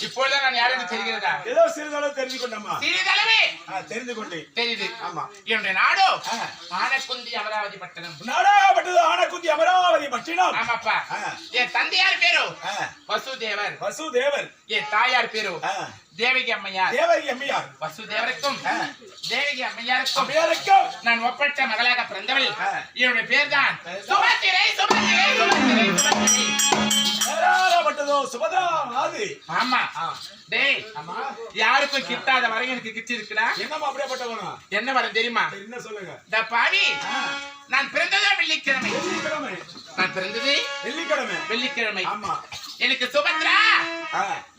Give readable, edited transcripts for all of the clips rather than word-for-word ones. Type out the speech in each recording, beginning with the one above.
இப்பொழுது நான் யாரும் தெரிகிறதா? ஏதோ சிறிதளவு தெரிந்து கொண்டம்மா. சிறிதளவே தெரிந்து கொண்டேன். தெரியுது. ஆமா. என்னுடைய நாடோ ஆனக்குந்தி அமராவதி பட்டணம். நாடாப்பட்டது ஆனக்குந்தி அமராவதி பட்டினம். ஆமாப்பா. என் தந்தையார் பேரு வசுதேவர். வசுதேவர். என் தாயார் பேரு தேவகி அம்மையார். தேவகி அம்மையார். வசுதேவருக்கும் தேவகி அம்மையாருக்கும் நான் ஒப்பற்ற மகளாக பிறந்தவள். என்னுடைய பேர் தான் சுபத்திரை. சுபத்திரை சுபத்திரை சுபத்திரை சுபத்ரா மாது. ஆமா. டேய், ஆமா, யாருக்கும் கிட்டாத வரை எனக்கு கிட்டி இருக்குடா. என்னமா அப்படியேப்பட்டவனா? என்ன வர தெரியுமா? என்ன சொல்லுங்க. இந்த பாவி, நான் பிறந்ததே வெள்ளிக்கிழமை. வெள்ளிக்கிழமை. நான் பிறந்தது வெள்ளிக்கிழமை. வெள்ளிக்கிழமை. ஆமா. எனக்கு சுபத்ரா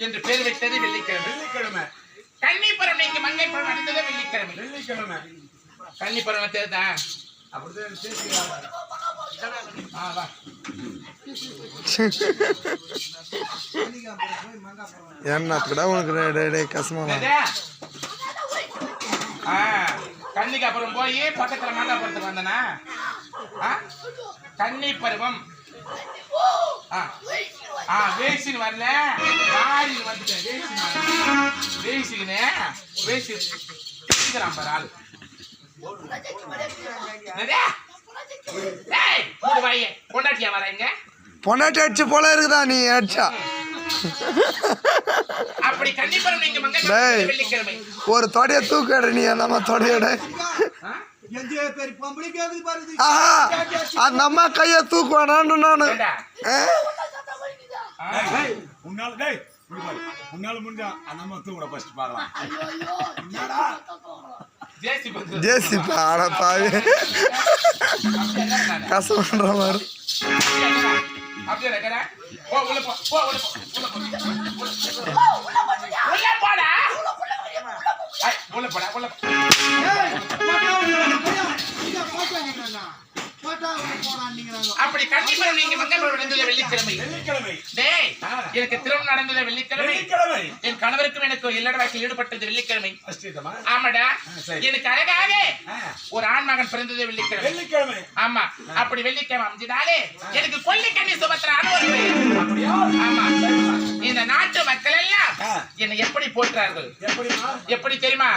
என்று பேர் வைத்தது வெள்ளிக்கிழமை. வெள்ளிக்கிழமை. கன்னிப்பருவம் நீங்க மங்கை பருவம் நடந்தது வெள்ளிக்கிழமை. வெள்ளிக்கிழமை. கன்னிப்பருவம் தேர்தான். அப்படிதான் பேசுகிறாங்க. என்னத்துக்குடா உனக்கு கஷ்டமா? கன்னிக்காப்புறம் போய் பக்கத்துல மாங்காப்புறத்துக்கு வந்தனா கன்னி பருவம். வேசின் வரல, மாறின்னு வந்துட்டேன். வேசிக்குன்னு வேசிக்கிறான் பாரு ஆள். பொண்டாட்டியா வரீங்க? பொண்டாட்டி அடிச்சு போல இருக்குதா நீ அடிச்சா? அப்படி கண்டிப்பா நீங்க வெள்ளிக்கிழமை ஒரு தொடைய தூக்கட நீ நம்ம தொடையோட அந்த அம்மா கைய தூக்குவானு நானு. முன்னால முடிஞ்சா அந்த அம்மா தூக்குற ஃபர்ஸ்ட் பார்க்கலாம். ஜேசிப்பா ஆனா தாவி கஷ்டப்படுற மாதிரி. அப்படி கண்டிப்பா நீங்க மங்கை வெள்ளிக்கிழமை. எனக்கு திருமணம் நடந்தது வெள்ளிக்கிழமை. என் கணவருக்கும் எனக்கு இல்லற வாழ்க்கையில் ஈடுபட்டது வெள்ளிக்கிழமை. ஆமாடா. எனக்கு அழகாக ஒரு ஆண் மகன் பிறந்தது வெள்ளிக்கிழமை. ஆமா. அப்படி வெள்ளிக்கிழமை அமைஞ்சதாலே எனக்கு கொல்லிக்கண்ணி சுபத்ரான்னு ஒரு பெயர். ஆமா. இந்த நாட்டு மக்கள் எல்லாம் என்னை எப்படி போற்றார்கள்? எப்படி தெரியுமா?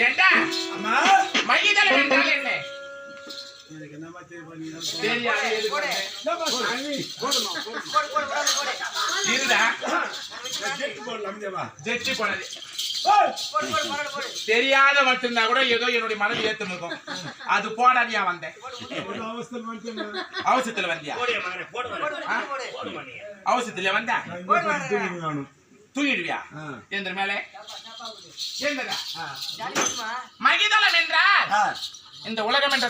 ஏண்டா அம்மா மைதளம் என்றால் என்ன? எனக்கு என்னமா தெரியும் நீ தெரியாது. எதுக்கு வந்த? இருடா. ஜெட் போடலாம் தேவா ஜெட்டி போனது தெரியாத மட்டும்தா கூட ஏதோ என்னுடைய மனது ஏத்து இருக்கும். அது போடாதியா வந்தேன். அவஸ்தை மட்டும் அவசரத்துல வந்தியா? அவசரத்துல வந்தா தூங்கிடுவியா? எந்த மேலே மகிதளம் என்றால் இந்த உலகம் என்ற